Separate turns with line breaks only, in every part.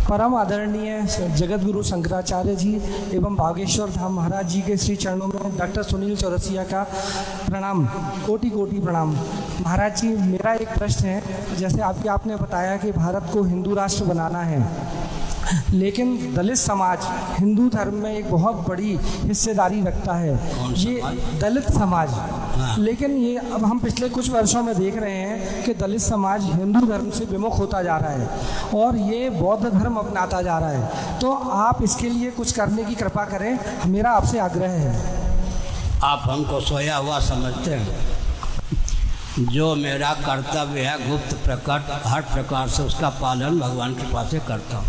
परम आदरणीय जगत गुरु शंकराचार्य जी एवं बागेश्वर धाम महाराज जी के श्री चरणों में डॉक्टर सुनील चौरसिया का प्रणाम, कोटि कोटि प्रणाम। महाराज जी, मेरा एक प्रश्न है, जैसे आपने बताया कि भारत को हिंदू राष्ट्र बनाना है, लेकिन दलित समाज हिंदू धर्म में एक बहुत बड़ी हिस्सेदारी रखता है, ये दलित समाज। लेकिन ये अब हम पिछले कुछ वर्षों में देख रहे हैं कि दलित समाज हिंदू धर्म से विमुख होता जा रहा है और ये बौद्ध धर्म अपनाता जा रहा है। तो आप इसके लिए कुछ करने की कृपा करें, मेरा आपसे आग्रह है।
आप हमको सोया हुआ समझते हैं। जो मेरा कर्तव्य है गुप्त प्रकट हर प्रकार से उसका पालन भगवान की कृपा से करता हूँ।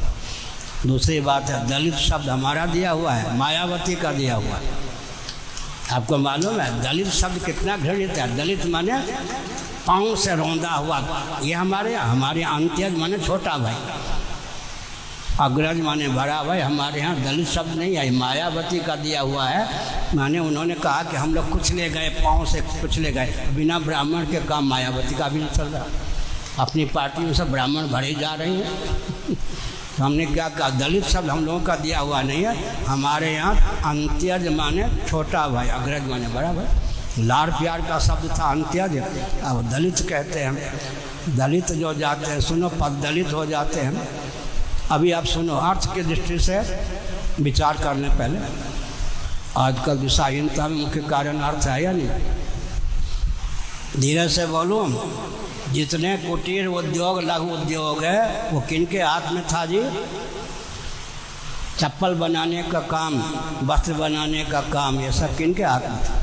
दूसरी बात है, दलित शब्द हमारा दिया हुआ है, मायावती का दिया हुआ है। आपको मालूम है दलित शब्द कितना घृणित है? दलित माने पाँव से रौंदा हुआ। ये हमारे अंत्यज माने छोटा भाई, अग्रज माने बड़ा भाई। हमारे यहाँ दलित शब्द नहीं है, मायावती का दिया हुआ है। माने उन्होंने कहा कि हम लोग कुचले गए, पाँव से कुचले गए। बिना ब्राह्मण के काम मायावती का भी नहीं चल रहा। अपनी पार्टी में सब ब्राह्मण भरे जा रही हैं। तो हमने क्या कहा, दलित शब्द हम लोगों का दिया हुआ नहीं है। हमारे यहाँ अंत्यज माने छोटा भाई, अग्रज माने बड़ा भाई। लाड़ प्यार का शब्द था अंत्यज, अब दलित कहते हैं। दलित जो जाते हैं, सुनो, पद दलित हो जाते हैं। अभी आप सुनो, अर्थ की दृष्टि से विचार करने पहले, आजकल दिशाहीनता में मुख्य कारण अर्थ है या नहीं? धीरे से बोलूँ, जितने कुटीर उद्योग लघु उद्योग है वो किनके हाथ में था जी? चप्पल बनाने का काम, वस्त्र बनाने का काम, ये सब किनके हाथ में था?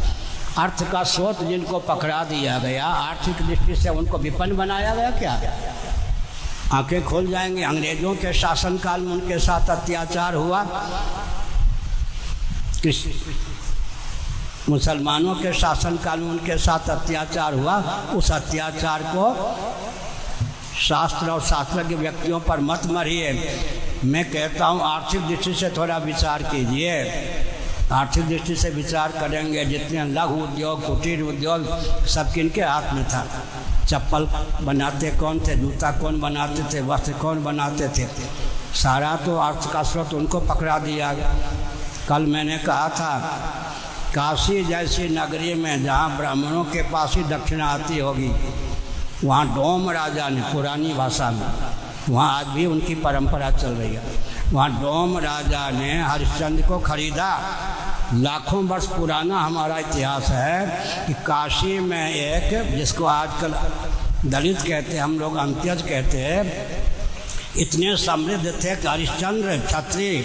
अर्थ का स्रोत जिनको पकड़ा दिया गया, आर्थिक दृष्टि से उनको विपन्न बनाया गया। क्या आंखें खोल जाएंगे। अंग्रेजों के शासनकाल में उनके साथ अत्याचार हुआ, मुसलमानों के शासनकाल में उनके साथ अत्याचार हुआ। उस अत्याचार को शास्त्र और शास्त्रज्ञ व्यक्तियों पर मत मारिए। मैं कहता हूँ आर्थिक दृष्टि से थोड़ा विचार कीजिए। आर्थिक दृष्टि से विचार करेंगे, जितने लघु उद्योग कुटीर उद्योग सब किनके हाथ में था? चप्पल बनाते कौन थे? जूता कौन बनाते थे? वस्त्र कौन बनाते थे? सारा तो अर्थ का स्रोत उनको पकड़ा दिया। कल मैंने कहा था, काशी जैसी नगरी में जहाँ ब्राह्मणों के पास ही दक्षिणा आती होगी, वहाँ डोम राजा ने, पुरानी भाषा में, वहाँ आज भी उनकी परंपरा चल रही है, वहाँ डोम राजा ने हरिश्चंद्र को खरीदा। लाखों वर्ष पुराना हमारा इतिहास है कि काशी में एक, जिसको आजकल दलित कहते हैं, हम लोग अंत्यज कहते हैं, इतने समृद्ध थे कि हरिश्चंद्र क्षत्रिय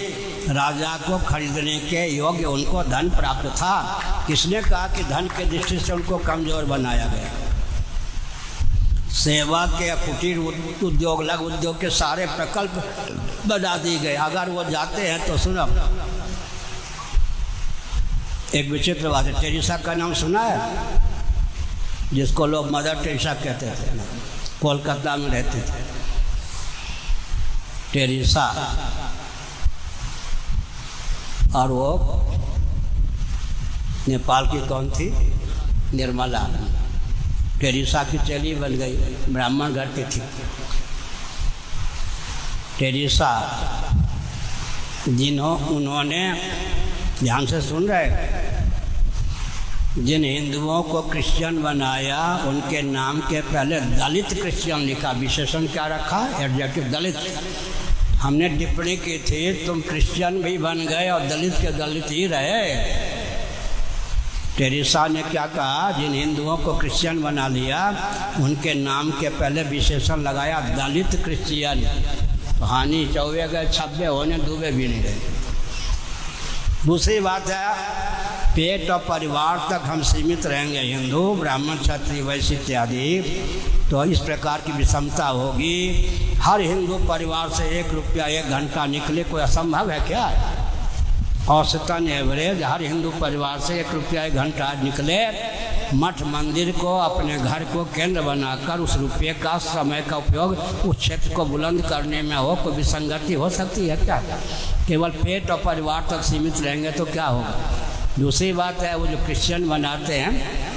राजा को खरीदने के योग्य उनको धन प्राप्त था। किसने कहा कि धन के दृष्टि से उनको कमजोर बनाया गया? सेवा के कुटीर उद्योग लघु उद्योग के सारे प्रकल्प बना दिए गए। अगर वो जाते हैं तो सुनो, एक विचित्र बात है, टेरेसा का नाम सुना है? जिसको लोग मदर टेरेसा कहते थे, कोलकाता में रहते थे। टेरेसा, और वो नेपाल की कौन थी? निर्मला। टेरेसा की चेली बन गई, ब्राह्मण घर की थी। टेरेसा उन्होंने, ध्यान से सुन रहे, जिन हिंदुओं को क्रिश्चियन बनाया उनके नाम के पहले दलित क्रिश्चियन लिखा। विशेषण क्या रखा? एडजेक्टिव दलित। हमने टिप्पणी की थी, तुम क्रिश्चियन भी बन गए और दलित के दलित ही रहे। टेरेसा ने क्या कहा? जिन हिंदुओं को क्रिश्चियन बना लिया उनके नाम के पहले विशेषण लगाया दलित क्रिश्चियन। तो हानि चौबे गए, छब्बे होने डूबे भी नहीं गए। दूसरी बात है, पेट और परिवार तक हम सीमित रहेंगे, हिंदू ब्राह्मण क्षत्रिय वैश्य इत्यादि, तो इस प्रकार की विषमता होगी। हर हिंदू परिवार से 1 रुपया 1 घंटा निकले, कोई असंभव है क्या? औसतन एवरेज हर हिंदू परिवार से 1 रुपया 1 घंटा निकले, मठ मंदिर को, अपने घर को केंद्र बनाकर उस रुपये का, समय का उपयोग उस क्षेत्र को बुलंद करने में हो। कोई विसंगति हो सकती है क्या? केवल पेट और परिवार तक सीमित रहेंगे तो क्या होगा? दूसरी बात है, वो जो क्रिश्चियन बनाते हैं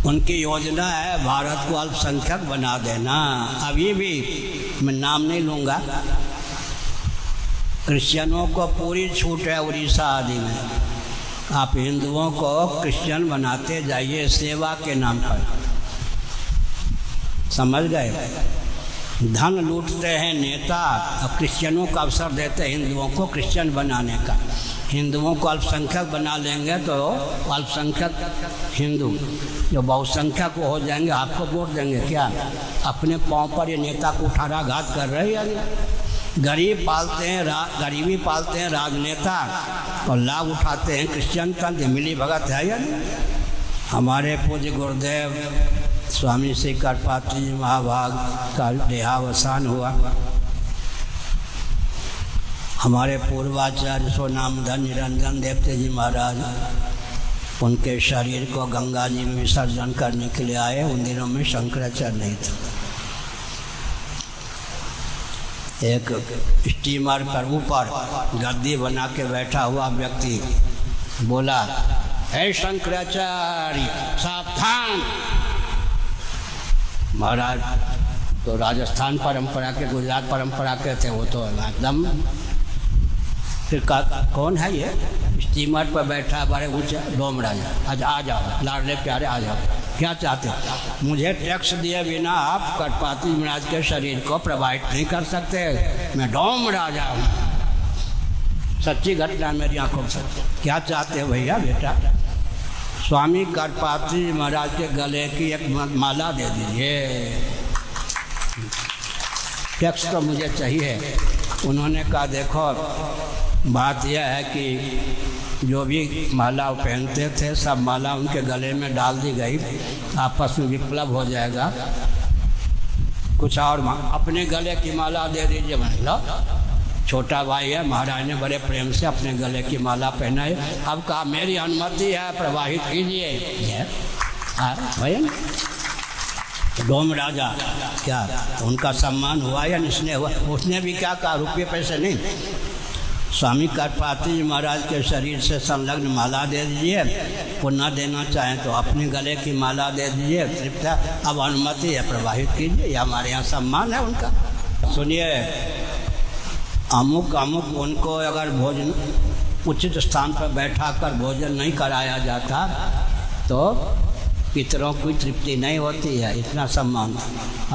उनकी योजना है भारत को अल्पसंख्यक बना देना। अभी भी मैं नाम नहीं लूँगा, क्रिश्चियनों को पूरी छूट है उड़ीसा आदि में। आप हिंदुओं को क्रिश्चियन बनाते जाइए सेवा के नाम पर, समझ गए? धन लूटते हैं नेता और क्रिश्चियनों को अवसर देते हैं हिंदुओं को क्रिश्चियन बनाने का। हिंदुओं को अल्पसंख्यक बना लेंगे तो अल्पसंख्यक हिंदू जो बहुसंख्यक हो जाएंगे, आपको वोट देंगे क्या? अपने पाँव पर ये नेता को कुठाराघात कर रहे हैं। गरीब पालते हैं, गरीबी पालते हैं राजनेता और लाभ उठाते हैं क्रिश्चियन तंत्र। मिली भगत है या नहीं? हमारे पूज्य गुरुदेव स्वामी श्री करपात्री जी महाभाग का देहावसान हुआ। हमारे पूर्वाचार्य सोनामधन निरंजन देवते जी महाराज उनके शरीर को गंगा जी में विसर्जन करने के लिए आए। उन दिनों में शंकराचार्य नहीं था। एक स्टीमर पर ऊपर गद्दी बना के बैठा हुआ व्यक्ति बोला, हे शंकराचार्य सावधान। महाराज तो राजस्थान परंपरा के, गुजरात परंपरा के थे, वो तो एकदम। फिर कौन है ये स्टीमर पर बैठा बड़े ऊंचे डोम राजा? आज आ जाओ लाडले प्यारे, आ जाओ। क्या चाहते हो? मुझे टैक्स दिए बिना आप करपात्री महाराज के शरीर को प्रभावित नहीं कर सकते। मैं डोम राजा हूँ, सच्ची घटना मेरी आंखों से। क्या चाहते हो भैया? बेटा स्वामी करपात्री महाराज के गले की एक माला दे दीजिए, टैक्स तो मुझे चाहिए। उन्होंने कहा देखो बात यह है कि जो भी माला पहनते थे सब माला उनके गले में डाल दी गई, आपस में विप्लव हो जाएगा। कुछ और अपने गले की माला दे दीजिए। महिला छोटा भाई है, महाराज ने बड़े प्रेम से अपने गले की माला पहनाई। अब कहा मेरी अनुमति है, प्रवाहित कीजिए। डोम राजा क्या उनका सम्मान हुआ या निस्ने हुआ? उसने भी क्या कहा? रुपये पैसे नहीं, स्वामी करपात्री महाराज के शरीर से संलग्न माला दे दीजिए। पुनः देना चाहें तो अपने गले की माला दे दीजिए। तृप्त अब अनुमति है, प्रवाहित कीजिए। यह हमारे यहाँ सम्मान है उनका। सुनिए, अमुक उनको अगर भोजन उचित स्थान पर बैठा कर भोजन नहीं कराया जाता तो पितरों की तृप्ति नहीं होती है। इतना सम्मान।